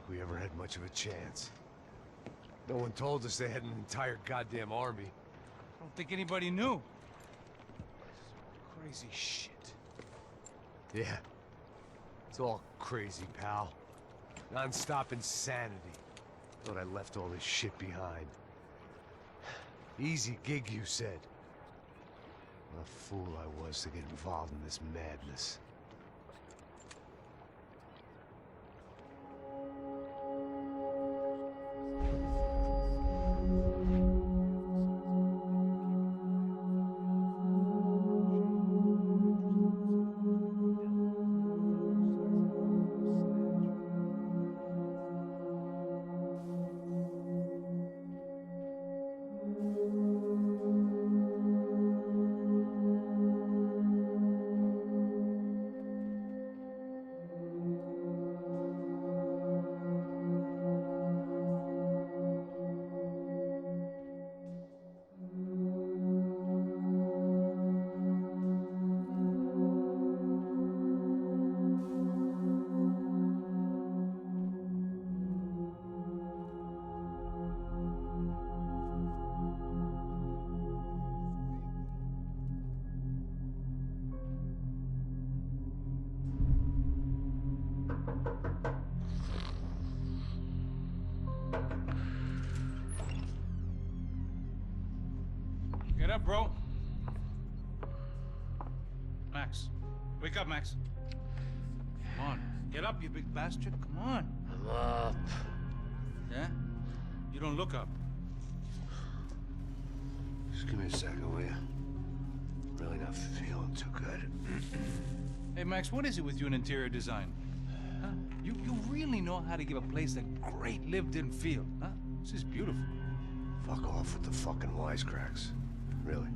we ever had much of a chance. No one told us they had an entire goddamn army. I don't think anybody knew. Crazy shit. Yeah. It's all crazy, pal. Non-stop insanity. Thought I left all this shit behind. Easy gig, you said. What a fool I was to get involved in this madness. Get up, bro. Max. Wake up, Max. Come on. Get up, you big bastard. Come on. I'm up. Yeah? You don't look up. Just give me a second, will you? Really not feeling too good. Hey, Max, what is it with you in interior design? Huh? You really know how to give a place a great lived-in feel, huh? This is beautiful. Fuck off with the fucking wisecracks. Really,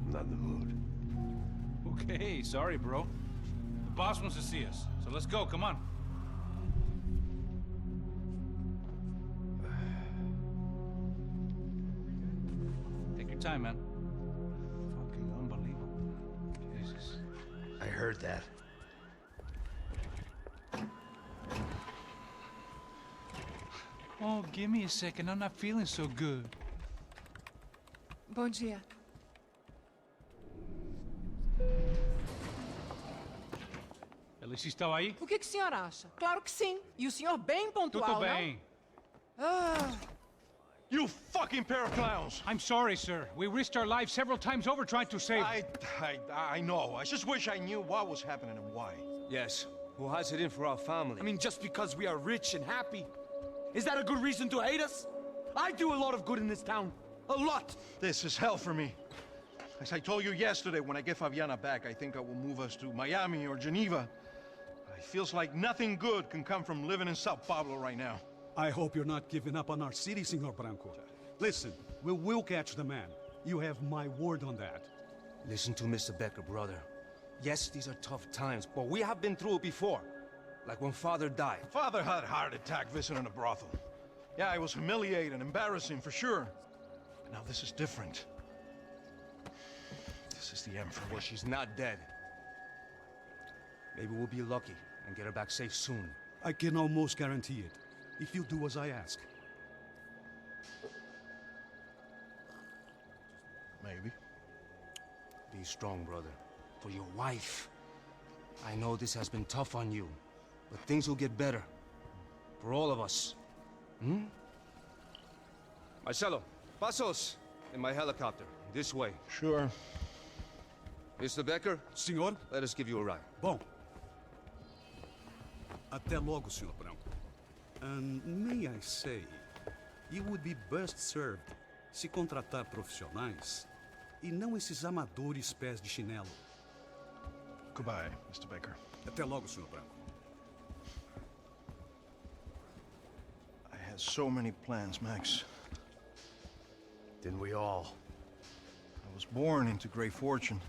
I'm not in the mood. Okay, sorry, bro. The boss wants to see us, so let's go, come on. Take your time, man. Fucking unbelievable. Jesus. I heard that. Oh, give me a second. I'm not feeling so good. Bom dia. Alice estava aí? O que o senhor acha? Claro que sim. E o senhor bem pontual, Tudo bem. não? Ah, You fucking pair of clowns! I'm sorry, sir. We risked our lives several times over trying to save... I know. I just wish I knew what was happening and why. Yes, who has it in for our family? I mean, just because we are rich and happy, is that a good reason to hate us? I do a lot of good in this town. A lot! This is hell for me. As I told you yesterday, when I get Fabiana back, I think I will move us to Miami or Geneva. It feels like nothing good can come from living in Sao Paulo right now. I hope you're not giving up on our city, Senor Branco. Listen, we will catch the man. You have my word on that. Listen to Mr. Becker, brother. Yes, these are tough times, but we have been through it before. Like when Father died. Father had a heart attack visiting a brothel. Yeah, it was humiliating, embarrassing, for sure. But now this is different. This is the end for Well, me. she's not dead. Maybe we'll be lucky and get her back safe soon. I can almost guarantee it, if you do as I ask. Maybe. Be strong, brother. For your wife. I know this has been tough on you, but things will get better. For all of us. Hmm? Marcelo, pasos in my helicopter. This way. Sure. Mr. Becker, Senhor? let us give you a ride. Bom. Até logo, Senhor Branco. And may I say, you would be best served se contratar profissionais e não esses amadores pés de chinelo. Goodbye, Mr. Baker. Até logo, Senhor Branco. I had so many plans, Max. Didn't we all? I was born into great fortune.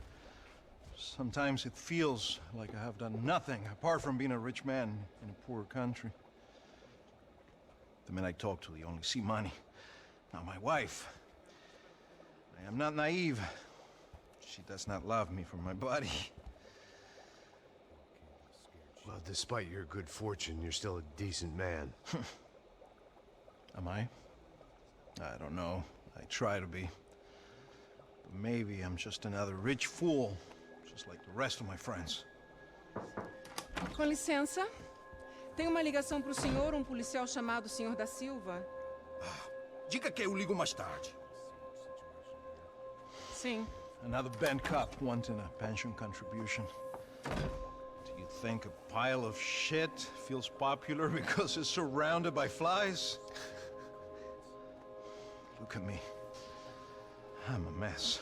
Sometimes it feels like I have done nothing apart from being a rich man in a poor country. The men I talk to, they only see money. Now my wife. I am not naive. She does not love me for my body. Well, despite your good fortune, you're still a decent man. Am I? I don't know. I try to be. But maybe I'm just another rich fool, just like the rest of my friends. Com licença. Tem uma ligação para o senhor, um policial chamado Sr. da Silva? Diga que eu ligo mais tarde. Sim. Another bent cop wanting a pension contribution. Do you think a pile of shit feels popular because it's surrounded by flies? Look at me. I'm a mess.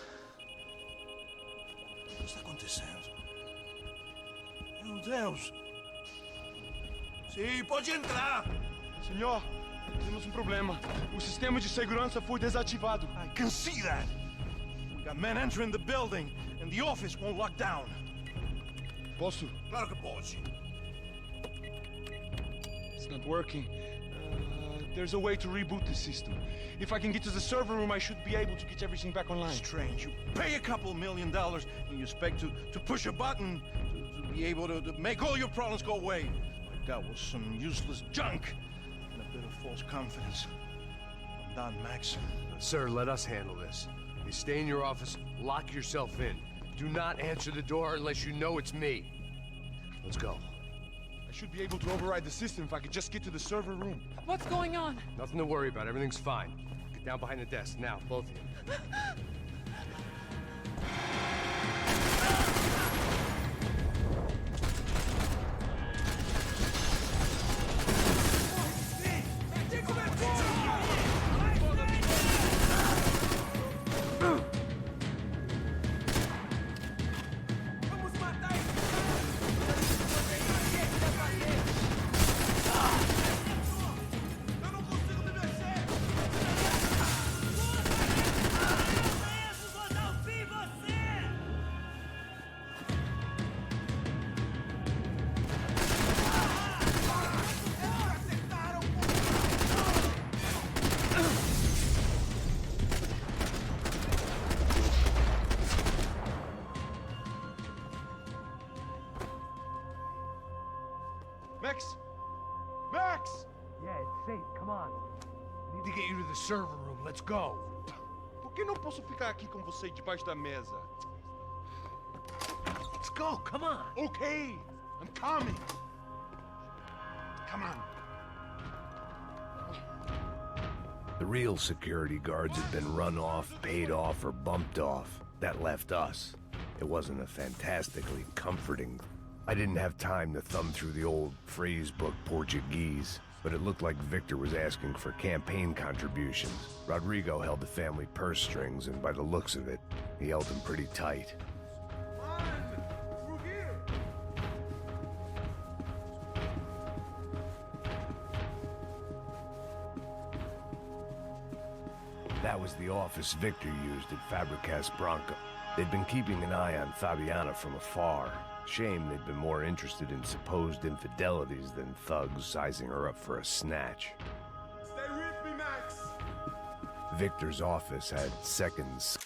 O que está acontecendo? Meu Deus! Sim, pode entrar! Senhor, temos um problema. O sistema de segurança foi desativado. I can see that! We got men entering the building, and the office won't lock down. Posso? Claro que pode. It's not working. There's a way to reboot the system. If I can get to the server room, I should be able to get everything back online. Strange. You pay a couple $1 million, and you expect to push a button to be able to make all your problems go away. Like that was some useless junk and a bit of false confidence. I'm done, Max. Sir, let us handle this. You stay in your office, lock yourself in. Do not answer the door unless you know it's me. Let's go. I should be able to override the system if I could just get to the server room. What's going on? Nothing to worry about. Everything's fine. Get down behind the desk. Now, both of you. Max! Max! Yeah, it's safe. Come on. We need to get you to the server room. Let's go. Por que não posso ficar aqui com você debaixo da mesa? Let's go. Come on. Okay, I'm coming. Come on. The real security guards had been run off, paid off, or bumped off. That left us. It wasn't a fantastically comforting. I didn't have time to thumb through the old phrase book Portuguese, but it looked like Victor was asking for campaign contributions. Rodrigo held the family purse strings, and by the looks of it, he held them pretty tight. That was the office Victor used at Fabricas Branco. They'd been keeping an eye on Fabiana from afar. Shame they'd been more interested in supposed infidelities than thugs sizing her up for a snatch. Stay with me, Max. Victor's office had seconds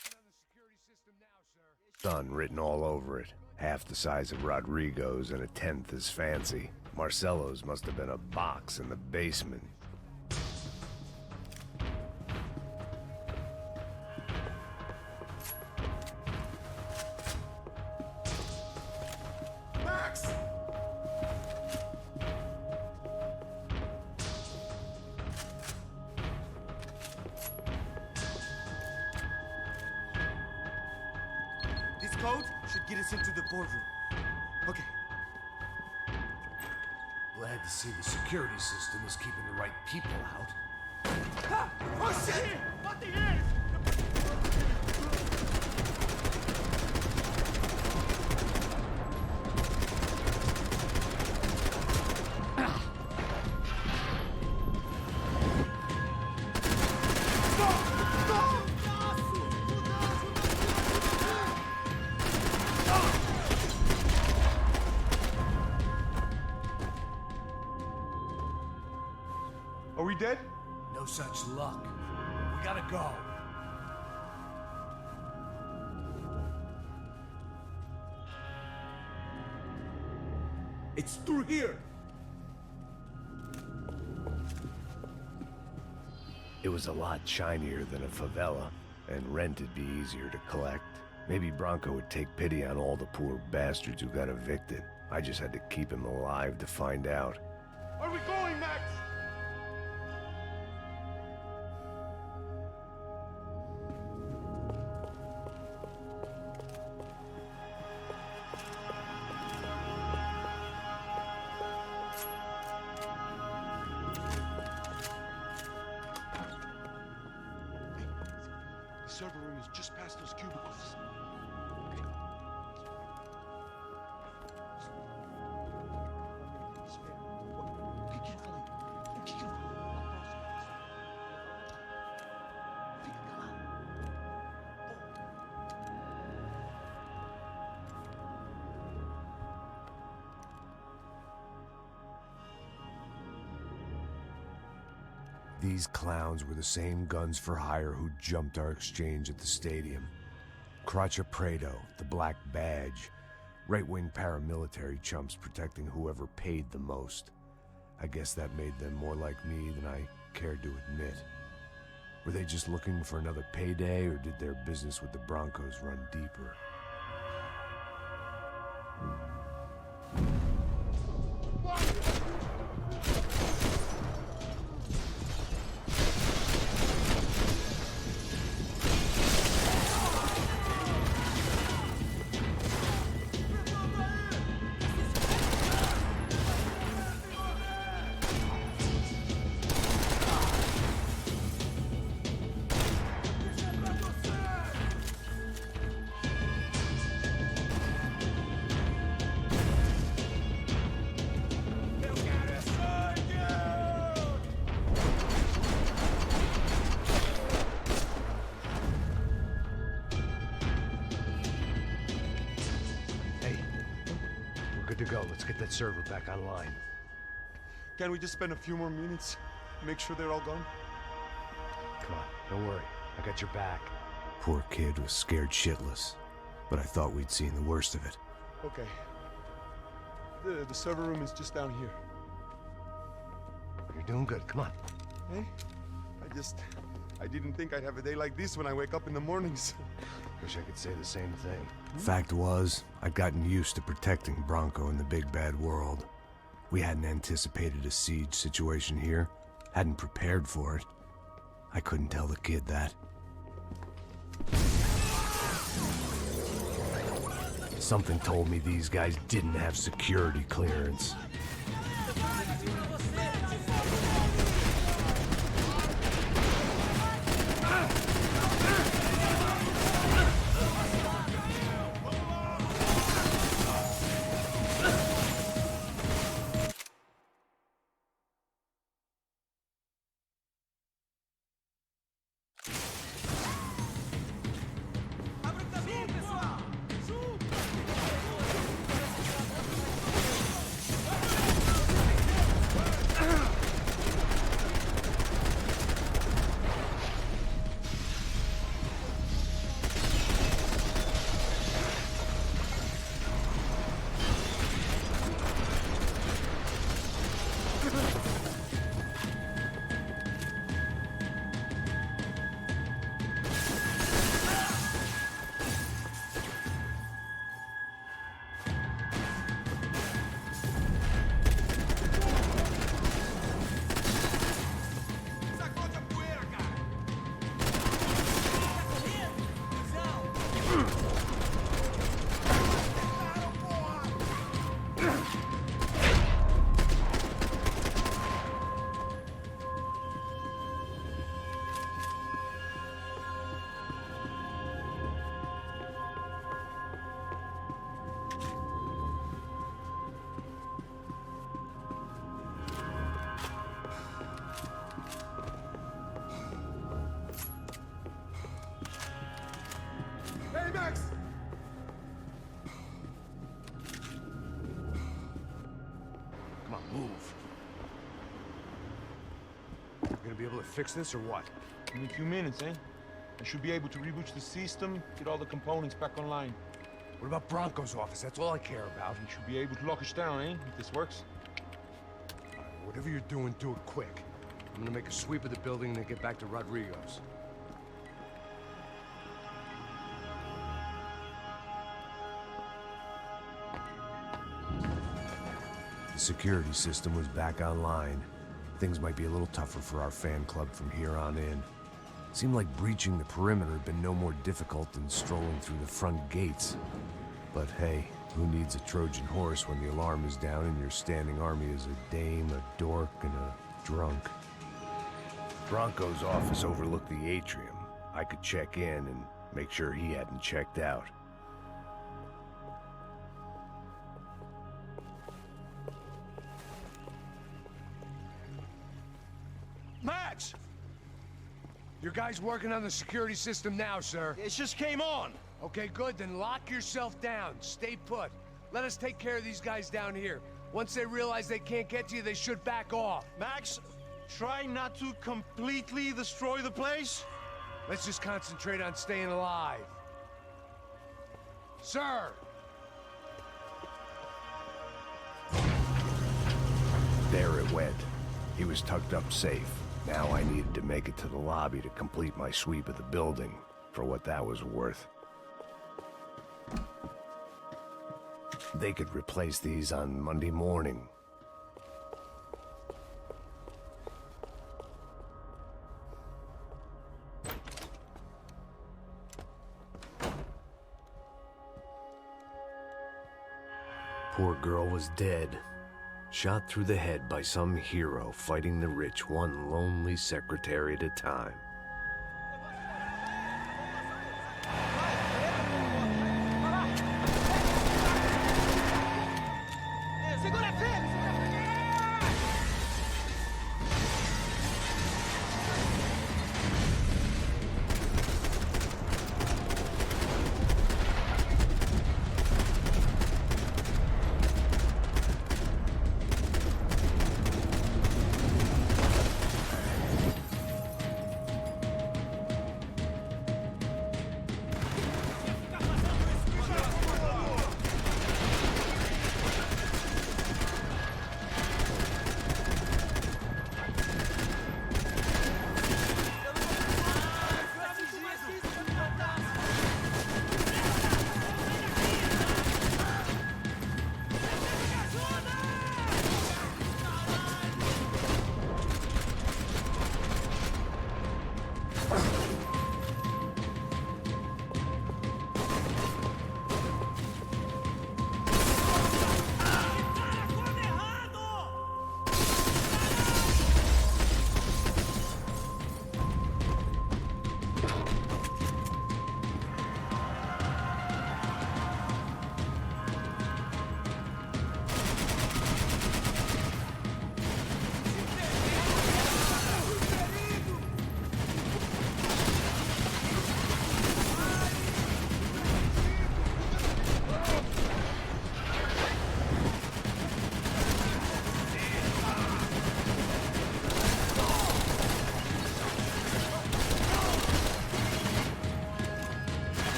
son written all over it. Half the size of Rodrigo's and a tenth as fancy. Marcelo's must have been a box in the basement. This code should get us into the boardroom. Okay. Glad to see the security system is keeping the right people out. Ah! Oh shit! What the hell? Are we dead? No such luck. We gotta go. It's through here. It was a lot shinier than a favela, and rent'd be easier to collect. Maybe Bronco would take pity on all the poor bastards who got evicted. I just had to keep him alive to find out. Where are we going, Max? The server room is just past those cubicles. These clowns were the same guns for hire who jumped our exchange at the stadium. Chapitre, the Black Badge. Right-wing paramilitary chumps protecting whoever paid the most. I guess that made them more like me than I cared to admit. Were they just looking for another payday, or did their business with the Broncos run deeper? To go. Let's get that server back online. Can't we just spend a few more minutes? Make sure they're all gone? Come on, don't worry. I got your back. Poor kid was scared shitless, but I thought we'd seen the worst of it. Okay. The server room is just down here. You're doing good. Come on. Hey? I didn't think I'd have a day like this when I wake up in the mornings. Wish I could say the same thing. Fact was, I'd gotten used to protecting Bronco in the big bad world. We hadn't anticipated a siege situation here, hadn't prepared for it. I couldn't tell the kid that. Something told me these guys didn't have security clearance. Hey, Max! Come on, move. You gonna be able to fix this or what? In a few minutes, eh? I should be able to reboot the system, get all the components back online. What about Bronco's office? That's all I care about. We should be able to lock us down, eh? If this works. Whatever you're doing, do it quick. I'm gonna make a sweep of the building and then get back to Rodrigo's. The security system was back online. Things might be a little tougher for our fan club from here on in. Seemed like breaching the perimeter had been no more difficult than strolling through the front gates. But hey, who needs a Trojan horse when the alarm is down and your standing army is a dame, a dork, and a drunk? Bronco's office overlooked the atrium. I could check in and make sure he hadn't checked out. Max! Your guy's working on the security system now, sir. It just came on. Okay, good. Then lock yourself down. Stay put. Let us take care of these guys down here. Once they realize they can't get to you, they should back off. Max, try not to completely destroy the place. Let's just concentrate on staying alive. Sir! There it went. He was tucked up safe. Now I needed to make it to the lobby to complete my sweep of the building, for what that was worth. They could replace these on Monday morning. Poor girl was dead. Shot through the head by some hero fighting the rich one lonely secretary at a time.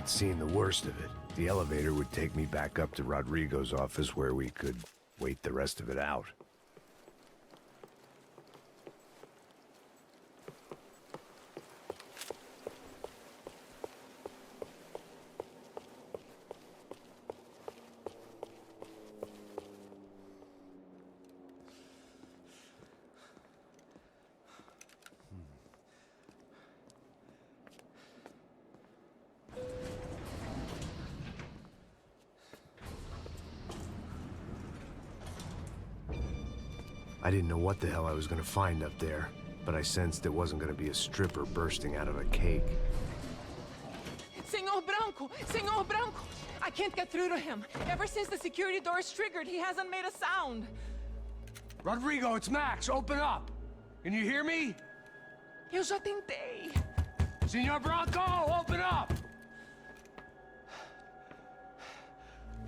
Seen the worst of it. The elevator would take me back up to Rodrigo's office where we could wait the rest of it out. I didn't know what the hell I was gonna find up there, but I sensed it wasn't gonna be a stripper bursting out of a cake. Senor Branco! I can't get through to him. Ever since the security door is triggered, he hasn't made a sound. Rodrigo, it's Max. Open up. Can you hear me? Eu já tentei. Senor Branco, open up!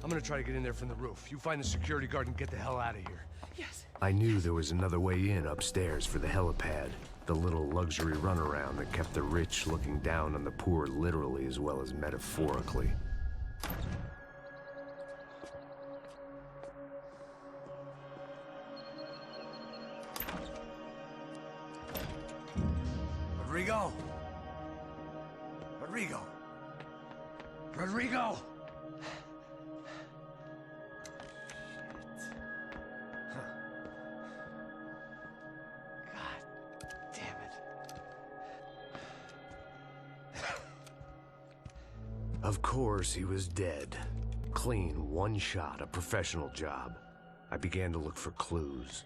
I'm gonna try to get in there from the roof. You find the security guard and get the hell out of here. Yes. I knew there was another way in upstairs for the helipad. The little luxury runaround that kept the rich looking down on the poor literally as well as metaphorically. Rodrigo! Rodrigo! Rodrigo! Of course, he was dead. Clean, one shot, a professional job. I began to look for clues.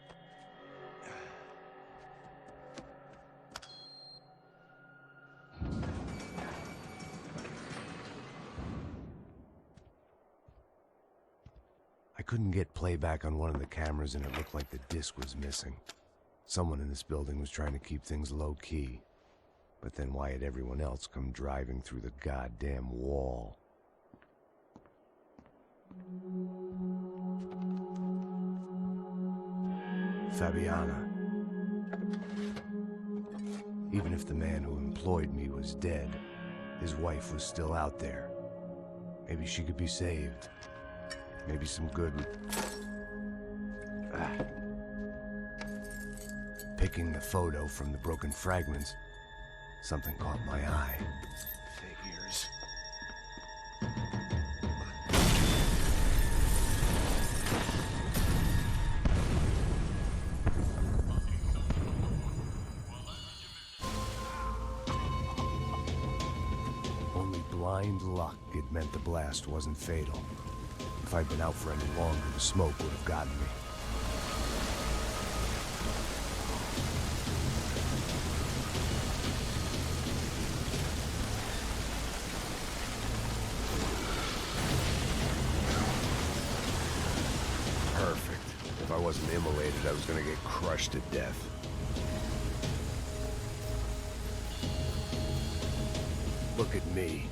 I couldn't get playback on one of the cameras and it looked like the disc was missing. Someone in this building was trying to keep things low-key. But then why had everyone else come driving through the goddamn wall? Fabiana. Even if the man who employed me was dead, his wife was still out there. Maybe she could be saved. Maybe some good would... Picking the photo from the broken fragments, something caught my eye. Figures. Only blind luck it meant the blast wasn't fatal. If I'd been out for any longer, the smoke would have gotten me. If I wasn't immolated, I was gonna get crushed to death. Look at me.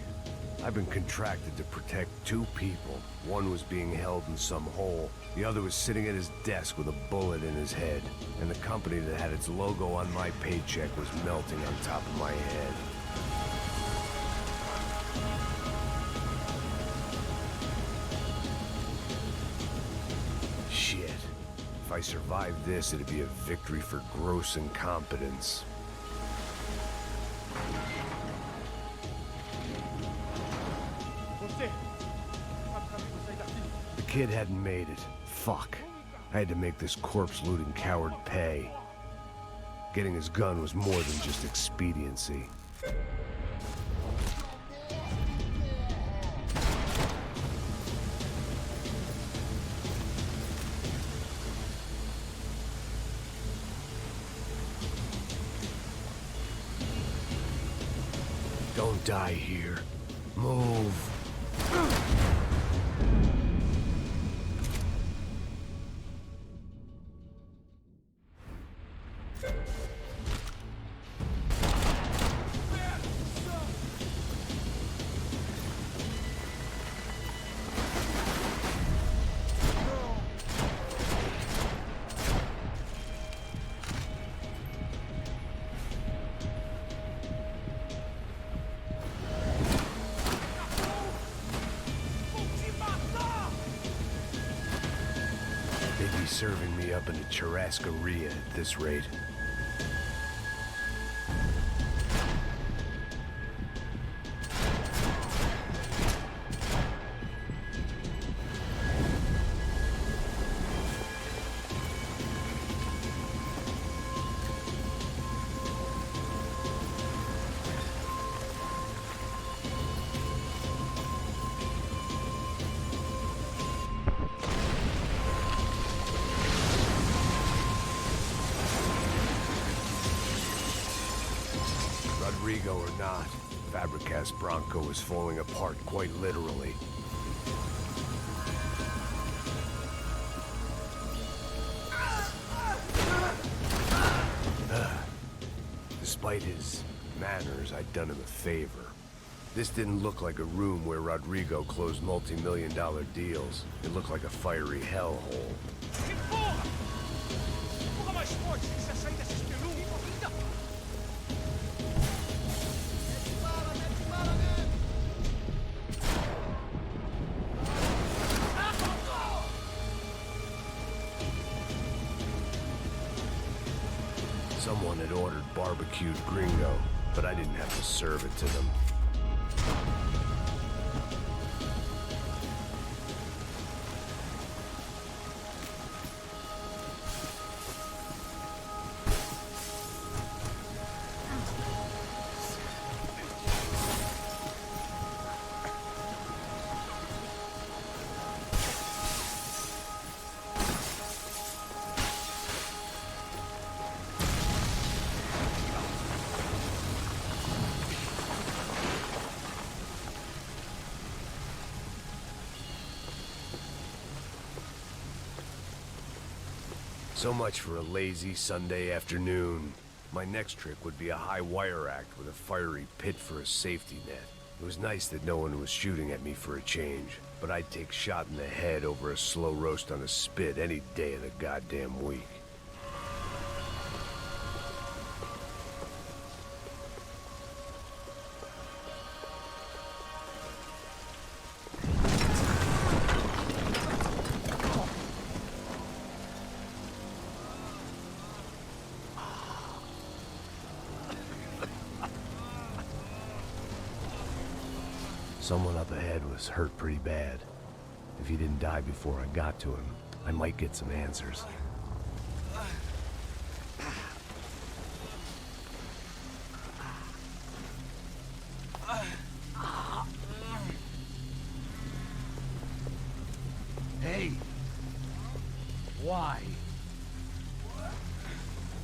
I've been contracted to protect two people. One was being held in some hole. The other was sitting at his desk with a bullet in his head. And the company that had its logo on my paycheck was melting on top of my head. Shit. If I survived this, it'd be a victory for gross incompetence. The kid hadn't made it. Fuck. I had to make this corpse-looting coward pay. Getting his gun was more than just expediency. Don't die here. Move. They'd be serving me up in a churrascaria at this rate. Rodrigo or not, Fabricas Bronco was falling apart quite literally. Despite his manners, I'd done him a favor. This didn't look like a room where Rodrigo closed multi-million-dollar deals. It looked like a fiery hellhole. Someone had ordered barbecued gringo, but I didn't have to serve it to them. So much for a lazy Sunday afternoon. My next trick would be a high wire act with a fiery pit for a safety net. It was nice that no one was shooting at me for a change, but I'd take shot in the head over a slow roast on a spit any day of the goddamn week. Someone up ahead was hurt pretty bad. If he didn't die before I got to him, I might get some answers. Hey! Why?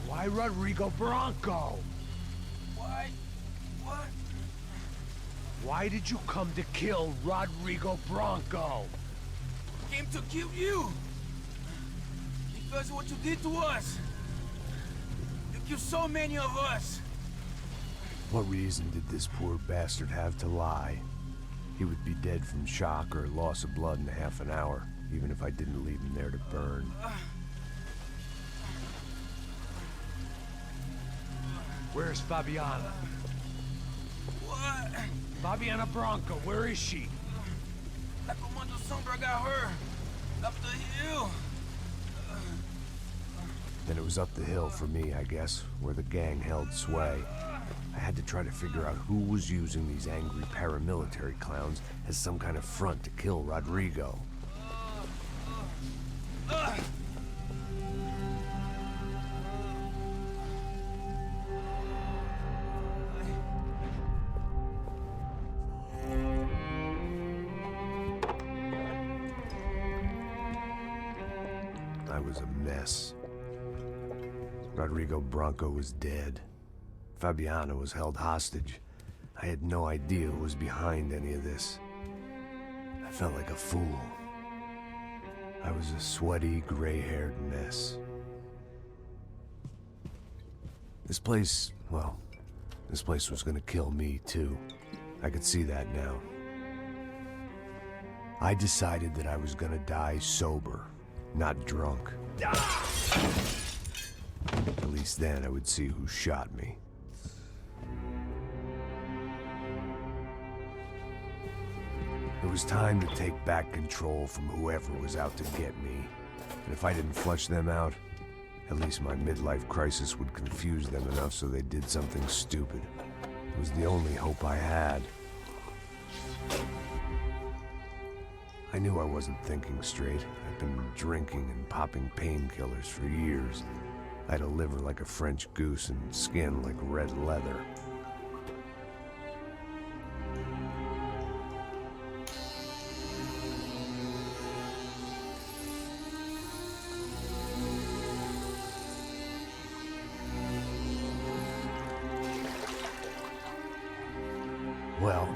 Why Rodrigo Bronco? Why? What? Why did you come to kill Rodrigo Bronco? Came to kill you! Because of what you did to us! You killed so many of us! What reason did this poor bastard have to lie? He would be dead from shock or loss of blood in half an hour, even if I didn't leave him there to burn. Where's Fabiana? What? Fabiana Bronco, where is she? La Comando Sombra got her. Up the hill. Then it was up the hill for me, I guess, where the gang held sway. I had to try to figure out who was using these angry paramilitary clowns as some kind of front to kill Rodrigo. I was a mess. Rodrigo Bronco was dead. Fabiana was held hostage. I had no idea who was behind any of this. I felt like a fool. I was a sweaty, gray-haired mess. This place, well, this place was gonna kill me too. I could see that now. I decided that I was gonna die sober, not drunk. At least then I would see who shot me. It was time to take back control from whoever was out to get me. And if I didn't flush them out, at least my midlife crisis would confuse them enough so they did something stupid. It was the only hope I had. I knew I wasn't thinking straight. I'd been drinking and popping painkillers for years. I had a liver like a French goose and skin like red leather. Well,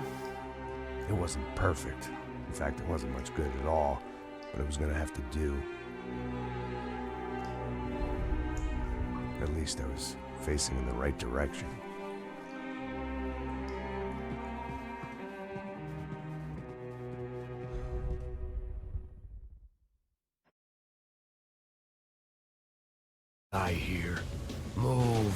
it wasn't perfect. In fact, it wasn't much good at all, but it was gonna have to do. At least I was facing in the right direction. I hear. Move.